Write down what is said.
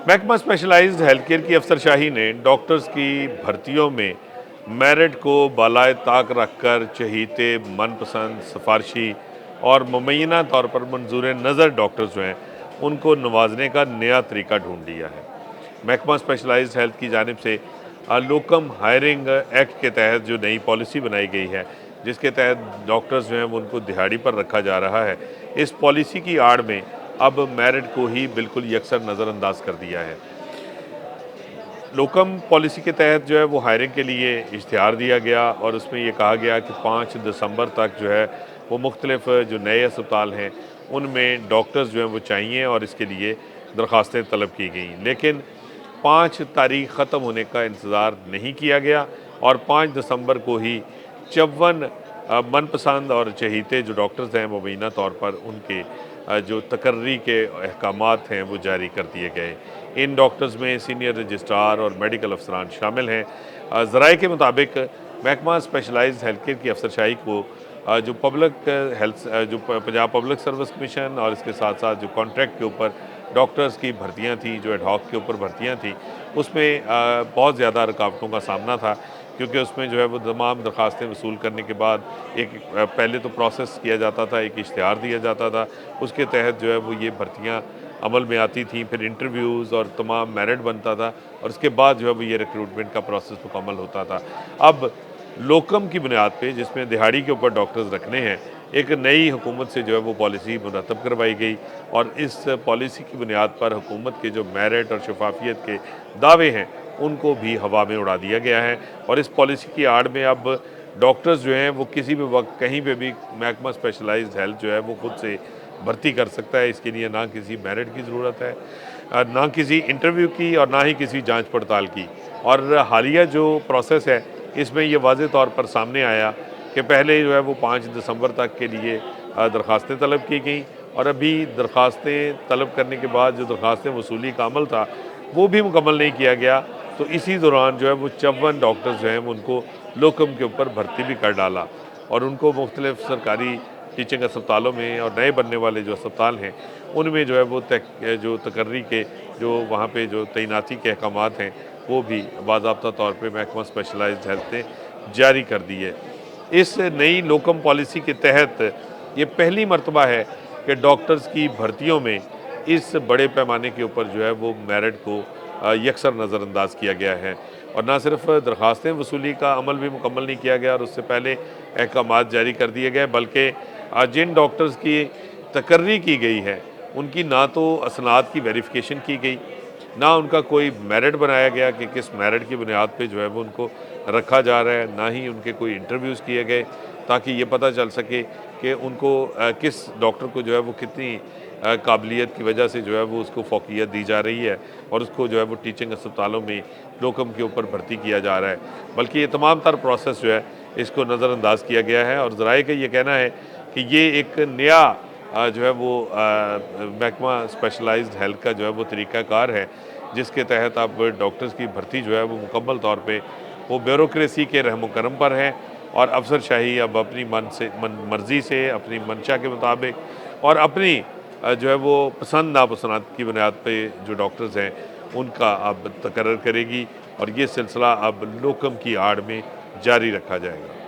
महकमा specialised health care की अफसरशाही ने डॉक्टर्स की भर्तियों में मेरिट को बालाए ताक रखकर चहीते मनपसंद सिफारशी और मुमय्यना तौर पर मंजूर नज़र डॉक्टर्स जो हैं उनको नवाजने का नया तरीका ढूंढ लिया है। महकमा स्पेशलाइज्ड हेल्थ की जानिब से लोकम हायरिंग एक्ट के तहत जो नई पॉलिसी बनाई गई है, जिसके तहत डॉक्टर्स जो हैं वो उनको दिहाड़ी पर रखा जा रहा है, इस पॉलिसी की आड़ में अब मेरिट को ही बिल्कुल यकसर नज़रअंदाज कर दिया है। लोकम पॉलिसी के तहत जो है वो हायरिंग के लिए इश्तिहार दिया गया और उसमें ये कहा गया कि 5 दिसंबर तक जो है वो मुख्तलिफ जो नए अस्पताल हैं उनमें डॉक्टर्स जो हैं वो चाहिए और इसके लिए दरख्वास्तें तलब की गई। लेकिन 5 तारीख ख़त्म होने का इंतज़ार नहीं किया गया और 5 दिसंबर को ही 54 मनपसंद और चहीते जो डॉक्टर्स हैं मुबैना तौर पर उनके जो तकर्री के अहकामात हैं वो जारी कर दिए गए। इन डॉक्टर्स में सीनियर रजिस्ट्रार और मेडिकल अफसरान शामिल हैं। ज़राए के मुताबिक महकमा स्पेशलाइज्ड हेल्थ केयर की अफसरशाही को जो पब्लिक हेल्थ जो पंजाब पब्लिक सर्विस कमीशन और इसके साथ साथ जो कॉन्ट्रैक्ट के ऊपर डॉक्टर्स की भर्तियां थी, जो एडहॉक के ऊपर भर्तियां थी, उसमें बहुत ज़्यादा रुकावटों का सामना था, क्योंकि उसमें जो है वो तमाम दरख्वास्तें वसूल करने के बाद एक पहले तो प्रोसेस किया जाता था, एक इश्तिहार दिया जाता था, उसके तहत जो है वो ये भर्तियाँ अमल में आती थी, फिर इंटरव्यूज़ और तमाम मेरिट बनता था और उसके बाद जो है वो ये रिक्रूटमेंट का प्रोसेस मुकम्मल होता था। अब लोकम की बुनियाद पे, जिसमें दिहाड़ी के ऊपर डॉक्टर्स रखने हैं, एक नई हुकूमत से जो है वो पॉलिसी मुरतब करवाई गई और इस पॉलिसी की बुनियाद पर हुकूमत के जो मेरिट और शफाफियत के दावे हैं उनको भी हवा में उड़ा दिया गया है। और इस पॉलिसी की आड़ में अब डॉक्टर्स जो हैं वो किसी भी वक्त कहीं पे भी महकमा स्पेशलाइज्ड हेल्थ जो है वो खुद से भर्ती कर सकता है। इसके लिए ना किसी मेरिट की ज़रूरत है, ना किसी इंटरव्यू की और ना ही किसी जांच पड़ताल की। और हालिया जो प्रोसेस है इसमें ये वाज़े तौर पर सामने आया कि पहले जो है वो 5 दिसंबर तक के लिए दरख्वास्तें तलब की गई और अभी दरख्वास्तें तलब करने के बाद जो दरख्वास्तें वसूली का अमल था वो भी मुकम्मल नहीं किया गया। तो इसी दौरान जो है वो 54 डॉक्टर्स जो हैं वो उनको लोकम के ऊपर भर्ती भी कर डाला और उनको मुख्तलिफ सरकारी टीचिंग अस्पतालों में और नए बनने वाले जो अस्पताल हैं उनमें जो है वो जो तकर्री के जो वहाँ पे जो तैनाती के अहकामात हैं वो भी बाज़ाब्ता तौर पे महकमा स्पेशलाइज्ड हेल्थ ने जारी कर दी है। इस नई लोकम पॉलिसी के तहत ये पहली मर्तबा है कि डॉक्टर्स की भर्तियों में इस बड़े पैमाने के ऊपर जो है वो मेरिट को यकसर नज़रअंदाज किया गया है और ना सिर्फ दरख्वास्तें वसूली का अमल भी मुकम्मल नहीं किया गया और उससे पहले अहकामात जारी कर दिए गए, बल्कि जिन डॉक्टर्स की तकर्री की गई है उनकी ना तो असनाद की वेरिफिकेशन की गई, ना उनका कोई मेरिट बनाया गया कि किस मेरिट की बुनियाद पे जो है वो उनको रखा जा रहा है, ना ही उनके कोई इंटरव्यूज़ किए गए ताकि ये पता चल सके कि उनको किस डॉक्टर को जो है वो कितनी काबिलियत की वजह से जो है वो उसको फ़ौक़ियत दी जा रही है और उसको जो है वो टीचिंग अस्पतालों में लोकम के ऊपर भर्ती किया जा रहा है। बल्कि ये तमाम तर प्रोसेस जो है इसको नज़रअंदाज किया गया है और ज़राए का ये कहना है कि ये एक नया जो है वो महकमा स्पेशलाइज्ड हेल्थ का जो है वो तरीक़ाकार है, जिसके तहत अब डॉक्टर्स की भर्ती जो है वो मुकम्मल तौर पे वो ब्यूरोक्रेसी के रहम करम पर है और अफसरशाही अब अपनी मर्ज़ी से, अपनी मंशा के मुताबिक और अपनी जो है वो पसंद नापसंद की बुनियाद पे जो डॉक्टर्स हैं उनका अब तकर्रर करेगी और ये सिलसिला अब लोकम की आड़ में जारी रखा जाएगा।